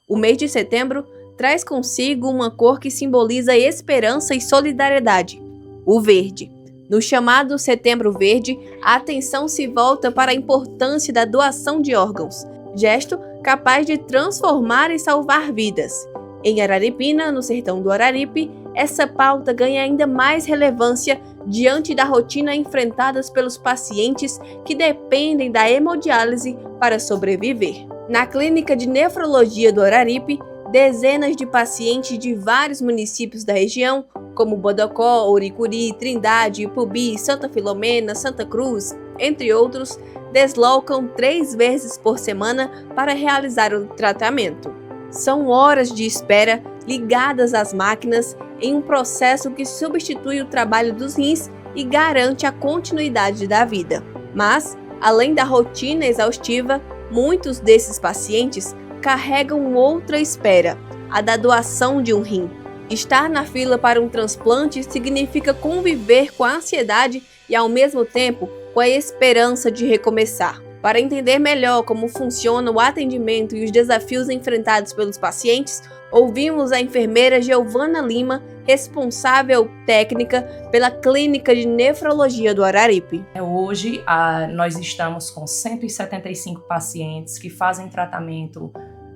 O mês de setembro traz consigo uma cor que simboliza esperança e solidariedade, o verde. No chamado Setembro Verde, a atenção se volta para a importância da doação de órgãos, gesto capaz de transformar e salvar vidas. Em Araripina, no sertão do Araripe, essa pauta ganha ainda mais relevância diante da rotina enfrentada pelos pacientes que dependem da hemodiálise para sobreviver. Na clínica de nefrologia do Araripe, dezenas de pacientes de vários municípios da região, como Bodocó, Ouricuri, Trindade, Ipubi, Santa Filomena, Santa Cruz, entre outros, deslocam 3 vezes por semana para realizar o tratamento. São horas de espera ligadas às máquinas em um processo que substitui o trabalho dos rins e garante a continuidade da vida. Mas, além da rotina exaustiva, muitos desses pacientes carregam outra espera, a da doação de um rim. Estar na fila para um transplante significa conviver com a ansiedade e, ao mesmo tempo, com a esperança de recomeçar. Para entender melhor como funciona o atendimento e os desafios enfrentados pelos pacientes, ouvimos a enfermeira Giovana Lima, responsável técnica pela Clínica de Nefrologia do Araripe. Hoje, nós estamos com 175 pacientes que fazem tratamento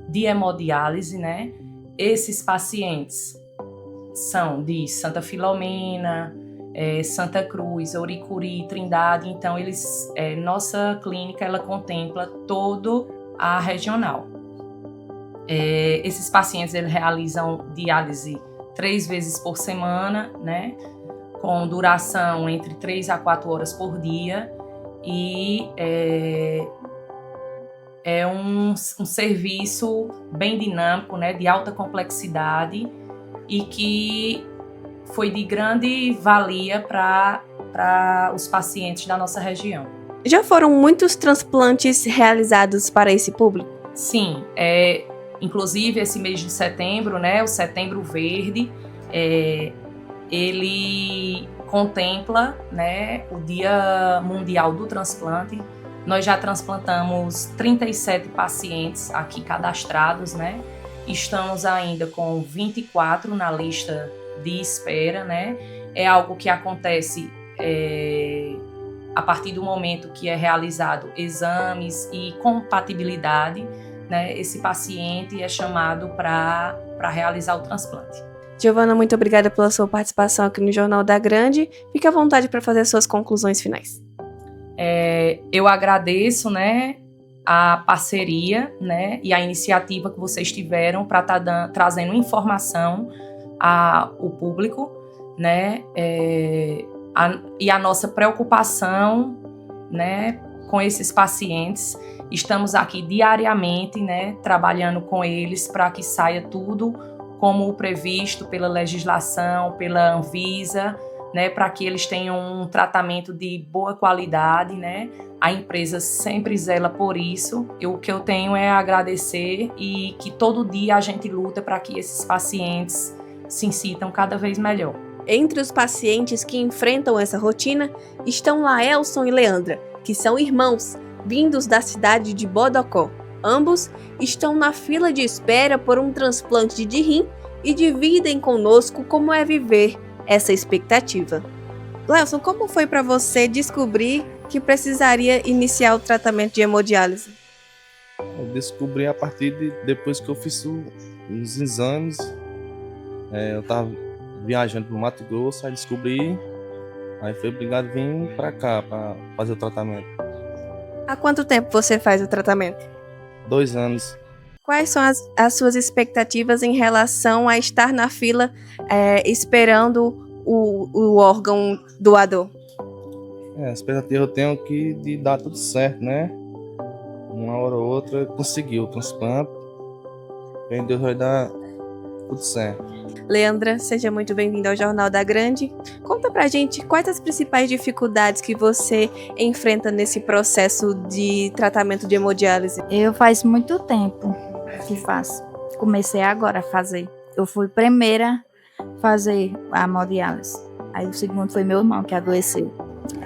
de hemodiálise, né? Esses pacientes são de Santa Filomena, Santa Cruz, Ouricuri, Trindade. Então, nossa clínica ela contempla toda a regional. Esses pacientes eles realizam diálise 3 vezes por semana, né? Com duração entre 3 a 4 horas por dia. E é um serviço bem dinâmico, né? De alta complexidade e que foi de grande valia para os pacientes da nossa região. Já foram muitos transplantes realizados para esse público? Sim, inclusive esse mês de setembro, né, o Setembro Verde, ele contempla, né, o Dia Mundial do Transplante. Nós já transplantamos 37 pacientes aqui cadastrados, né? Estamos ainda com 24 na lista de espera, né? É algo que acontece a partir do momento que é realizado exames e compatibilidade, né? Esse paciente é chamado para realizar o transplante. Giovana, muito obrigada pela sua participação aqui no Jornal da Grande. Fique à vontade para fazer suas conclusões finais. Eu agradeço, né, a parceria, né, e a iniciativa que vocês tiveram para estar trazendo informação ao público, né, e a nossa preocupação, né, com esses pacientes. Estamos aqui diariamente, né, trabalhando com eles para que saia tudo como o previsto pela legislação, pela Anvisa, né, para que eles tenham um tratamento de boa qualidade, né? A empresa sempre zela por isso. O que eu tenho é agradecer e que todo dia a gente luta para que esses pacientes se sintam cada vez melhor. Entre os pacientes que enfrentam essa rotina estão Laelson e Leandra, que são irmãos, vindos da cidade de Bodocó. Ambos estão na fila de espera por um transplante de rim e dividem conosco como é viver essa expectativa. Leelson, como foi para você descobrir que precisaria iniciar o tratamento de hemodiálise? Eu descobri a partir depois que eu fiz os exames. Eu estava viajando para o Mato Grosso, aí descobri, aí fui obrigado a vir para cá para fazer o tratamento. Há quanto tempo você faz o tratamento? 2 anos. Quais são as suas expectativas em relação a estar na fila esperando o órgão doador? A expectativa eu tenho que de dar tudo certo, né? Uma hora ou outra conseguir o transplante. E Deus vai dar tudo certo. Leandra, seja muito bem-vinda ao Jornal da Grande. Conta pra gente quais as principais dificuldades que você enfrenta nesse processo de tratamento de hemodiálise. Eu faz muito tempo que faço. Comecei agora a fazer. Eu fui primeira a fazer a hemodiálise. Aí o segundo foi meu irmão que adoeceu.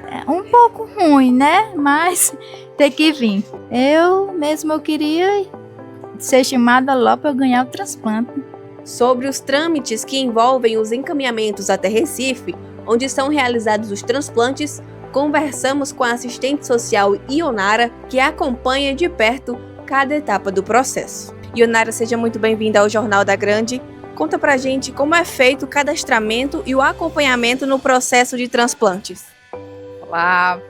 É um pouco ruim, né? Mas tem que vir. Eu queria ser chamada logo para eu ganhar o transplante. Sobre os trâmites que envolvem os encaminhamentos até Recife, onde são realizados os transplantes, conversamos com a assistente social Ionara, que acompanha de perto cada etapa do processo. Ionara, seja muito bem-vinda ao Jornal da Grande. Conta pra gente como é feito o cadastramento e o acompanhamento no processo de transplantes. Olá,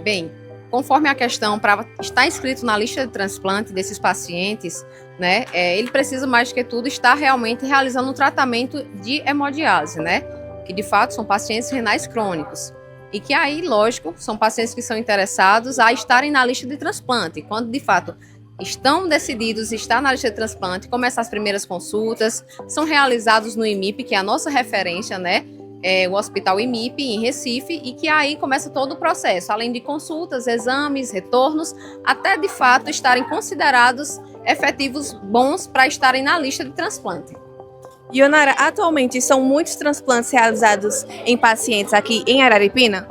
bem, conforme a questão para estar inscrito na lista de transplante desses pacientes, né, ele precisa mais do que tudo estar realmente realizando um tratamento de hemodiálise, né, que de fato são pacientes renais crônicos e que aí, lógico, são pacientes que são interessados a estarem na lista de transplante, quando de fato estão decididos a estar na lista de transplante, começam as primeiras consultas, são realizados no IMIP, que é a nossa referência, né, o Hospital IMIP em Recife, e que aí começa todo o processo, além de consultas, exames, retornos, até de fato estarem considerados efetivos bons para estarem na lista de transplante. Ionara, atualmente são muitos transplantes realizados em pacientes aqui em Araripina?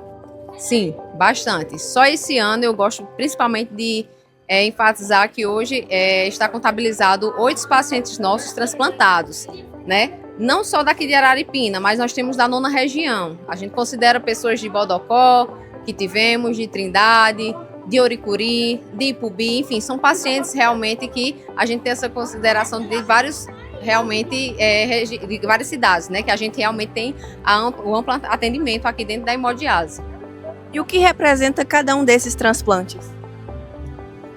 Sim, bastante. Só esse ano eu gosto principalmente de enfatizar que hoje está contabilizado 8 pacientes nossos transplantados, né? Não só daqui de Araripina, mas nós temos da 9ª região. A gente considera pessoas de Bodocó, que tivemos, de Trindade, de Oricuri, de Ipubi, enfim, são pacientes realmente que a gente tem essa consideração de vários, realmente, de várias cidades, né? Que a gente realmente tem o amplo atendimento aqui dentro da hemodiálise. E o que representa cada um desses transplantes?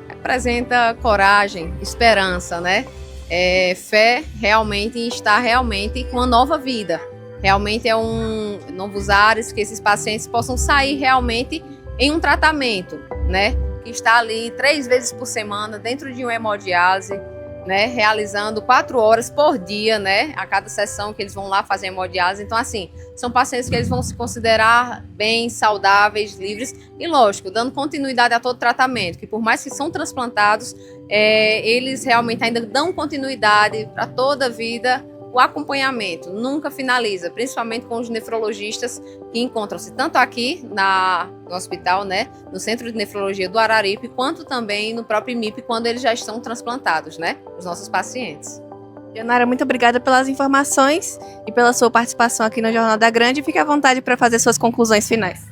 Representa coragem, esperança, né? Fé realmente em estar realmente com uma nova vida. Realmente é novos ares, que esses pacientes possam sair realmente em um tratamento, né? Que está ali 3 vezes por semana dentro de uma hemodiálise, né? Realizando 4 horas por dia, né? A cada sessão que eles vão lá fazer hemodiálise. Então, assim, são pacientes que eles vão se considerar bem, saudáveis, livres e, lógico, dando continuidade a todo tratamento, que por mais que são transplantados, eles realmente ainda dão continuidade para toda a vida. O acompanhamento nunca finaliza, principalmente com os nefrologistas que encontram-se tanto aqui no hospital, né, no Centro de Nefrologia do Araripe, quanto também no próprio IMIP, quando eles já estão transplantados, né, os nossos pacientes. Ionara, muito obrigada pelas informações e pela sua participação aqui no Jornal da Grande. Fique à vontade para fazer suas conclusões finais.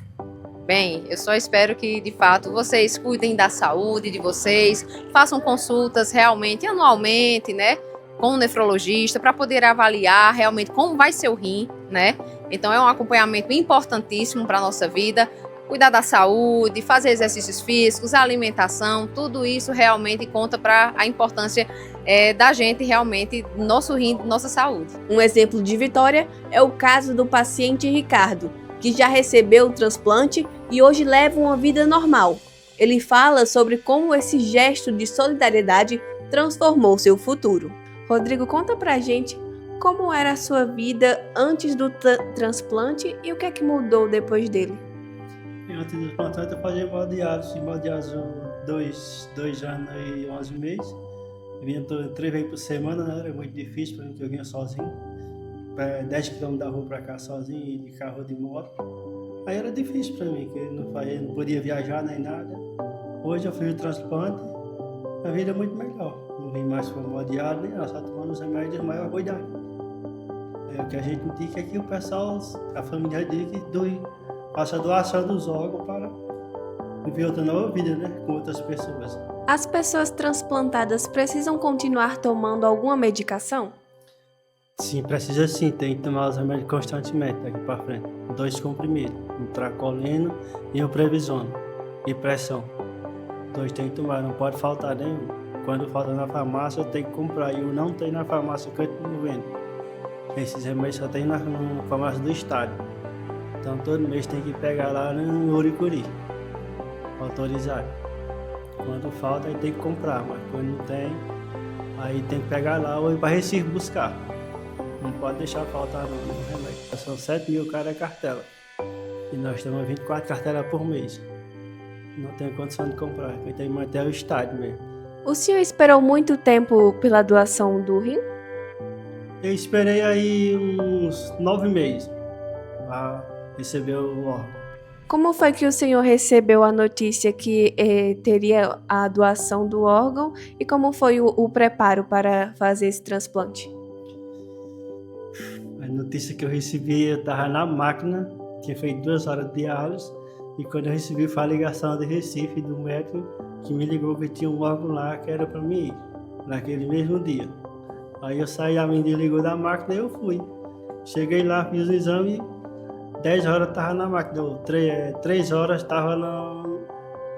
Bem, eu só espero que, de fato, vocês cuidem da saúde de vocês, façam consultas realmente anualmente, né, com o nefrologista, para poder avaliar realmente como vai ser o rim, né? Então é um acompanhamento importantíssimo para a nossa vida, cuidar da saúde, fazer exercícios físicos, alimentação, tudo isso realmente conta para a importância da gente realmente, do nosso rim, da nossa saúde. Um exemplo de vitória é o caso do paciente Ricardo, que já recebeu o transplante e hoje leva uma vida normal. Ele fala sobre como esse gesto de solidariedade transformou seu futuro. Rodrigo, conta pra gente como era a sua vida antes do transplante e o que é que mudou depois dele. Antes do transplante eu fazia hemodiálise 2 anos e 11 meses. Eu vinha 3 vezes por semana, né? Era muito difícil para mim, porque eu vinha sozinho. 10 km da rua para cá sozinho, de carro ou de moto. Aí era difícil para mim, porque eu não podia viajar nem nada. Hoje eu fiz o transplante, a vida é muito melhor. Não vim mais para hemodiálise, só tomando os remédios de maior cuidado. O que a gente indica é que o pessoal, a família diz que faça a doação dos órgãos para viver outra nova vida, né, com outras pessoas. As pessoas transplantadas precisam continuar tomando alguma medicação? Sim, precisa sim, tem que tomar os remédios constantemente daqui para frente. 2 comprimidos, um tracolino e o Previsona, e pressão. 2 tem que tomar, não pode faltar nenhum. Quando falta na farmácia, eu tenho que comprar. E eu não tenho na farmácia que eu não vendo. Esses remédios só tem na farmácia do estado. Então todo mês tem que pegar lá no Oricuri, autorizado. Quando falta, aí tem que comprar, mas quando não tem, aí tem que pegar lá ou ir para Recife buscar. Não pode deixar faltar no remédio. São 7 mil cada cartela. E nós temos 24 cartelas por mês. Não tenho condição de comprar, porque tem que manter o estádio mesmo. O senhor esperou muito tempo pela doação do rim? Eu esperei aí uns 9 meses para receber o órgão. Como foi que o senhor recebeu a notícia que teria a doação do órgão e como foi o preparo para fazer esse transplante? A notícia que eu recebi, eu estava na máquina, tinha feito 2 horas de diálise, e quando eu recebi foi a ligação de Recife, do médico, que me ligou que tinha um órgão lá que era para mim ir, naquele mesmo dia. Aí eu saí, a menina ligou da máquina e eu fui. Cheguei lá, fiz o exame, 10 horas estava na máquina, 3 horas estava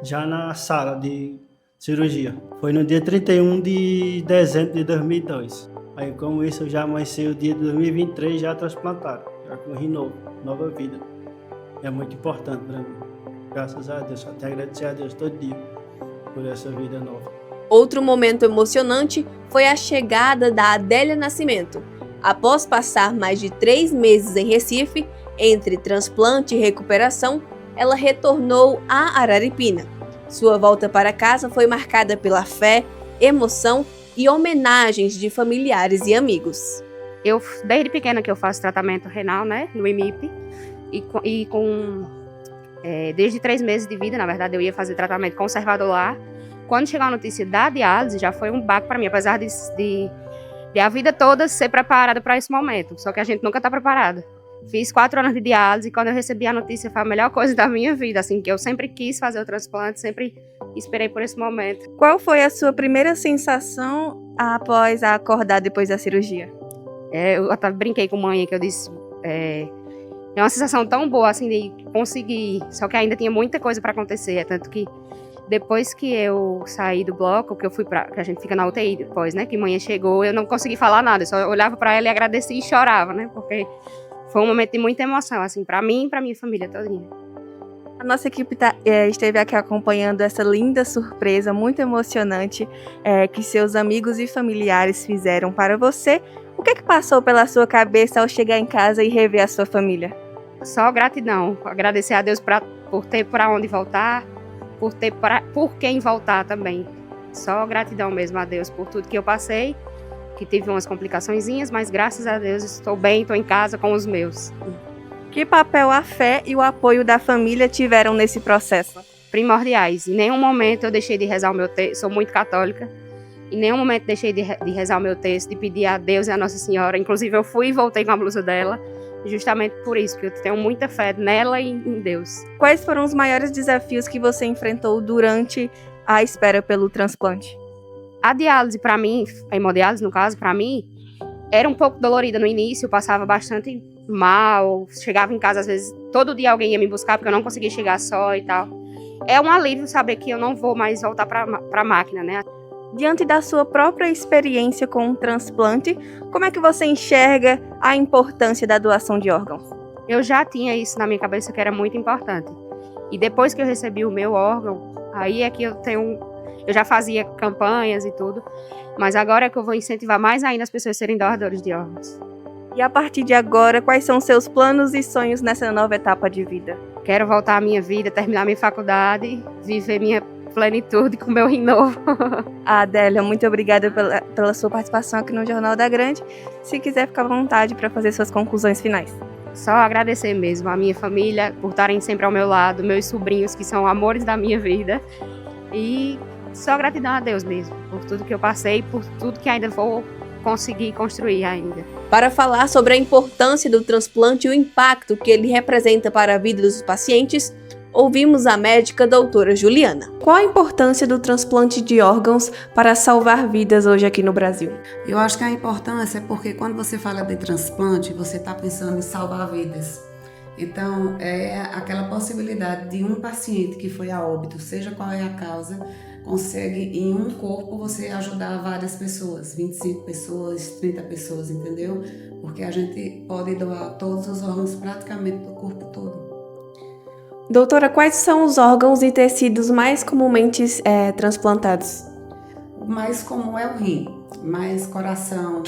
já na sala de cirurgia. Foi no dia 31 de dezembro de 2002. Aí, como isso, eu já amanheci o dia de 2023 já transplantado, já com rim novo, nova vida. É muito importante para mim. Graças a Deus, até agradecer a Deus todo dia por essa vida nova. Outro momento emocionante foi a chegada da Adélia Nascimento. Após passar mais de 3 meses em Recife, entre transplante e recuperação, ela retornou a Araripina. Sua volta para casa foi marcada pela fé, emoção e homenagens de familiares e amigos. Eu, desde pequena que eu faço tratamento renal, né, no IMIP, desde 3 meses de vida, na verdade, eu ia fazer tratamento conservador lá. Quando chegou a notícia da diálise, já foi um baque para mim, apesar de a vida toda ser preparada para esse momento, só que a gente nunca está preparada. Fiz 4 anos de diálise e quando eu recebi a notícia foi a melhor coisa da minha vida, assim, que eu sempre quis fazer o transplante, sempre esperei por esse momento. Qual foi a sua primeira sensação após acordar depois da cirurgia? Eu até brinquei com a mãe que eu disse, é uma sensação tão boa, assim, de conseguir, só que ainda tinha muita coisa para acontecer, tanto que depois que eu saí do bloco, que eu fui que a gente fica na UTI depois, né, que a manhã chegou, eu não consegui falar nada, eu só olhava para ela e agradecia e chorava, né, porque foi um momento de muita emoção, assim, para mim e para minha família todinha. A nossa equipe esteve aqui acompanhando essa linda surpresa, muito emocionante, que seus amigos e familiares fizeram para você. O que passou pela sua cabeça ao chegar em casa e rever a sua família? Só gratidão, agradecer a Deus por ter para onde voltar, por quem voltar também. Só gratidão mesmo a Deus por tudo que eu passei, que tive umas complicaçõezinhas, mas graças a Deus estou bem, estou em casa com os meus. Que papel a fé e o apoio da família tiveram nesse processo? Primordiais. Em nenhum momento eu deixei de rezar o meu texto, sou muito católica, em nenhum momento deixei de rezar o meu texto, de pedir a Deus e a Nossa Senhora. Inclusive eu fui e voltei com a blusa dela, justamente por isso, porque eu tenho muita fé nela e em Deus. Quais foram os maiores desafios que você enfrentou durante a espera pelo transplante? A diálise para mim, a hemodiálise no caso, para mim, era um pouco dolorida no início, eu passava bastante mal, chegava em casa às vezes, todo dia alguém ia me buscar porque eu não conseguia chegar só e tal. É um alívio saber que eu não vou mais voltar para a máquina, né? Diante da sua própria experiência com o transplante, como é que você enxerga a importância da doação de órgãos? Eu já tinha isso na minha cabeça que era muito importante. E depois que eu recebi o meu órgão, aí é que eu já fazia campanhas e tudo, mas agora é que eu vou incentivar mais ainda as pessoas a serem doadores de órgãos. E a partir de agora, quais são seus planos e sonhos nessa nova etapa de vida? Quero voltar à minha vida, terminar minha faculdade, viver minha plenitude com meu rim novo. Adélia, muito obrigada pela sua participação aqui no Jornal da Grande. Se quiser ficar à vontade para fazer suas conclusões finais. Só agradecer mesmo a minha família por estarem sempre ao meu lado, meus sobrinhos que são amores da minha vida. E só gratidão a Deus mesmo, por tudo que eu passei, por tudo que ainda vou conseguir construir ainda. Para falar sobre a importância do transplante e o impacto que ele representa para a vida dos pacientes, ouvimos a médica doutora Juliana. Qual a importância do transplante de órgãos para salvar vidas hoje aqui no Brasil? Eu acho que a importância é porque quando você fala de transplante, você está pensando em salvar vidas. Então, é aquela possibilidade de um paciente que foi a óbito, seja qual é a causa, consegue em um corpo você ajudar várias pessoas, 25 pessoas, 30 pessoas, entendeu? Porque a gente pode doar todos os órgãos praticamente do corpo todo. Doutora, quais são os órgãos e tecidos mais comumente transplantados? O mais comum é o rim, mas coração,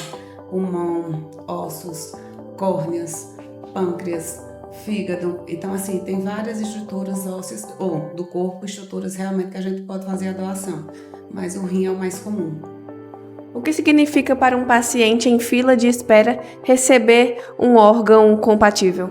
pulmão, ossos, córneas, pâncreas, fígado. Então, assim, tem várias estruturas ósseas, ou do corpo, estruturas realmente que a gente pode fazer a doação, mas o rim é o mais comum. O que significa para um paciente em fila de espera receber um órgão compatível?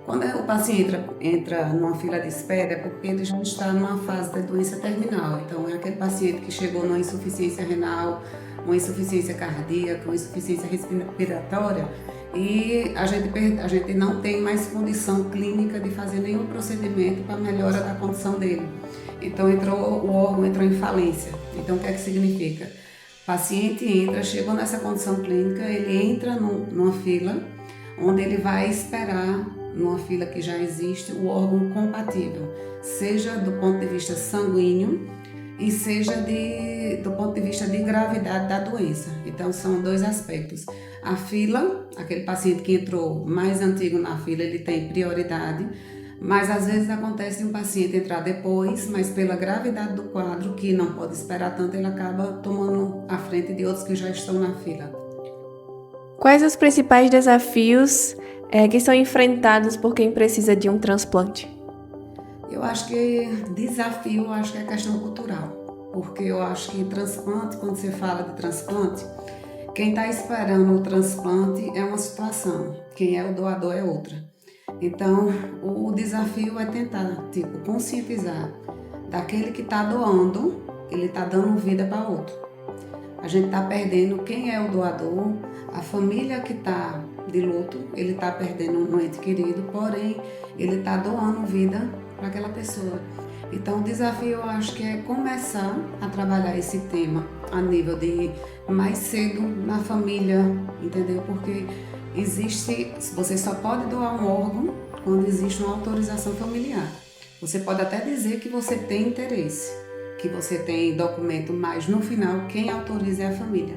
Quando o paciente entra numa fila de espera, é porque ele já está numa fase de doença terminal. Então, é aquele paciente que chegou numa insuficiência renal, uma insuficiência cardíaca, uma insuficiência respiratória, e a gente não tem mais condição clínica de fazer nenhum procedimento para melhora da condição dele. Então, o órgão entrou em falência. Então, o que é que significa? O paciente chegou nessa condição clínica, ele entra numa fila, onde ele vai esperar, numa fila que já existe, o órgão compatível, seja do ponto de vista sanguíneo e seja do ponto de vista de gravidade da doença. Então, são dois aspectos. A fila, aquele paciente que entrou mais antigo na fila, ele tem prioridade, mas às vezes acontece de um paciente entrar depois, mas pela gravidade do quadro, que não pode esperar tanto, ele acaba tomando a frente de outros que já estão na fila. Quais os principais desafios que são enfrentados por quem precisa de um transplante? Eu acho que desafio, é a questão cultural, porque eu acho que transplante, quando você fala de transplante, quem está esperando o transplante é uma situação, quem é o doador é outra. Então, o desafio é tentar, conscientizar daquele que está doando, ele está dando vida para outro. A gente está perdendo quem é o doador, a família que está de luto, ele está perdendo um ente querido, porém, ele está doando vida para aquela pessoa. Então, o desafio, eu acho que é começar a trabalhar esse tema a nível de mais cedo na família, entendeu? Porque você só pode doar um órgão quando existe uma autorização familiar. Você pode até dizer que você tem interesse, que você tem documento, mas no final quem autoriza é a família.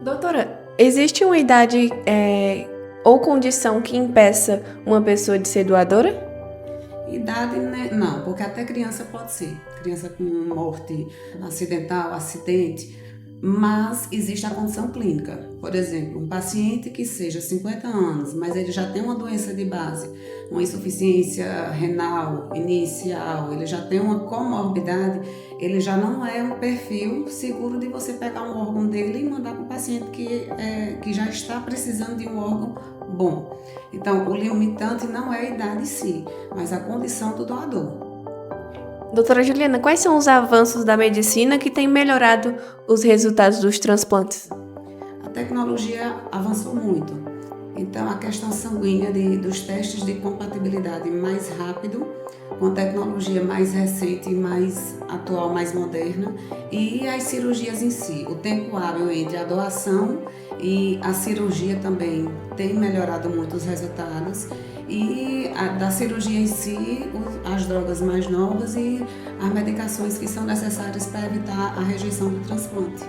Doutora, existe uma idade ou condição que impeça uma pessoa de ser doadora? Idade, né? Não, porque até criança pode ser. Criança com morte acidental, acidente, mas existe a condição clínica. Por exemplo, um paciente que seja 50 anos, mas ele já tem uma doença de base, uma insuficiência renal inicial, ele já tem uma comorbidade, ele já não é um perfil seguro de você pegar um órgão dele e mandar para o paciente que já está precisando de um órgão bom. Então, o limitante não é a idade em si, mas a condição do doador. Doutora Juliana, quais são os avanços da medicina que têm melhorado os resultados dos transplantes? A tecnologia avançou muito. Então, a questão sanguínea dos testes de compatibilidade mais rápido, com a tecnologia mais recente, mais atual, mais moderna, e as cirurgias em si. O tempo hábil entre a doação e a cirurgia também tem melhorado muito os resultados. E da cirurgia em si, as drogas mais novas e as medicações que são necessárias para evitar a rejeição do transplante.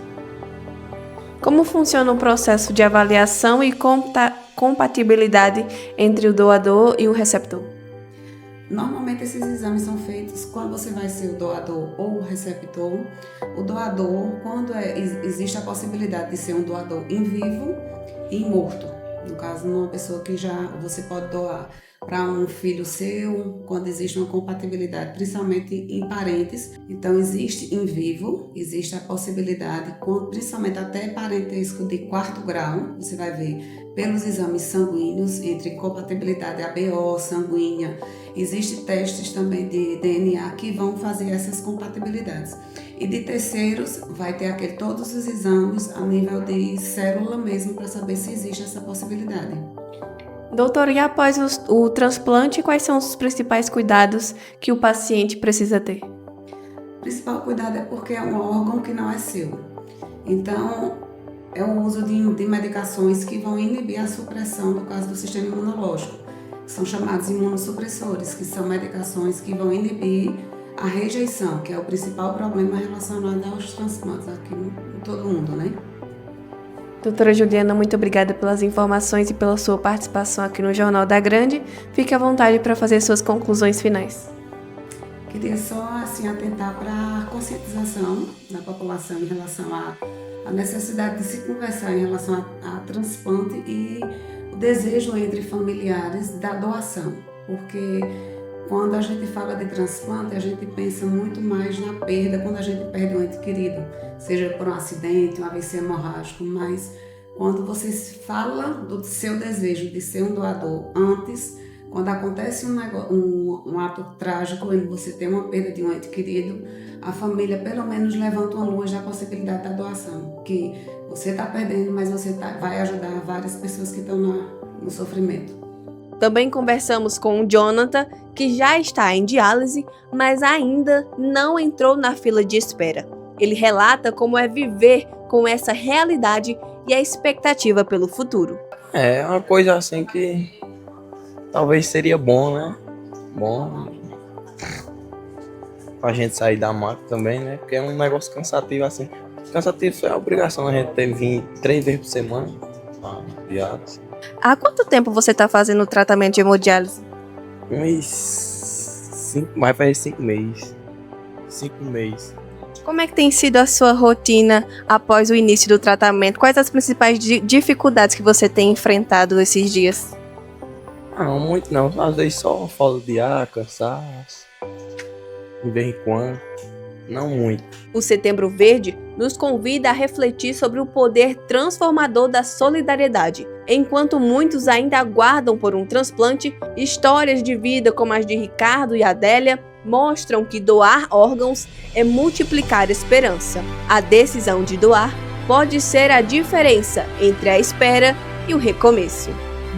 Como funciona o processo de avaliação e compatibilidade entre o doador e o receptor? Normalmente esses exames são feitos quando você vai ser o doador ou o receptor. O doador, quando existe a possibilidade de ser um doador em vivo e morto. No caso, numa pessoa que você pode doar para um filho seu, quando existe uma compatibilidade, principalmente em parentes. Então, existe em vivo, existe a possibilidade, principalmente até parentesco de 4º grau, você vai ver pelos exames sanguíneos, entre compatibilidade ABO, sanguínea. Existem testes também de DNA que vão fazer essas compatibilidades. E de terceiros, vai ter todos os exames a nível de célula mesmo, para saber se existe essa possibilidade. Doutora, e após o transplante, quais são os principais cuidados que o paciente precisa ter? O principal cuidado é porque é um órgão que não é seu. Então, é o uso de medicações que vão inibir a supressão, no caso do sistema imunológico. São chamados imunossupressores, que são medicações que vão inibir a rejeição, que é o principal problema relacionado aos transplantes aqui em todo mundo, né? Doutora Juliana, muito obrigada pelas informações e pela sua participação aqui no Jornal da Grande. Fique à vontade para fazer suas conclusões finais. Queria só atentar para a conscientização da população em relação à necessidade de se conversar em relação a transplante e o desejo entre familiares da doação, porque quando a gente fala de transplante, a gente pensa muito mais na perda quando a gente perde um ente querido, seja por um acidente, um AVC hemorrágico, mas quando você fala do seu desejo de ser um doador antes, Quando acontece um ato trágico, quando você tem uma perda de um ente querido, a família pelo menos levanta uma luz da possibilidade da doação, que você está perdendo, mas você vai ajudar várias pessoas que estão no sofrimento. Também conversamos com o Jonathan, que já está em diálise, mas ainda não entrou na fila de espera. Ele relata como é viver com essa realidade e a expectativa pelo futuro. É uma coisa assim que talvez seria bom, né? Bom pra gente sair da maca também, né? Porque é um negócio cansativo assim. Cansativo é a obrigação a gente ter que vir 3 vezes por semana. Diálise. Há quanto tempo você está fazendo o tratamento de hemodiálise? Vai fazer 5 meses. 5 meses. Como é que tem sido a sua rotina após o início do tratamento? Quais as principais dificuldades que você tem enfrentado esses dias? Não, muito não. Às vezes só falta de ar, cansaço. De vez em quando. Não muito. O Setembro Verde nos convida a refletir sobre o poder transformador da solidariedade. Enquanto muitos ainda aguardam por um transplante, histórias de vida como as de Ricardo e Adélia mostram que doar órgãos é multiplicar esperança. A decisão de doar pode ser a diferença entre a espera e o recomeço.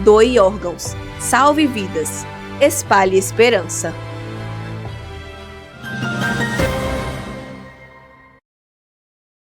Doe órgãos, salve vidas, espalhe esperança.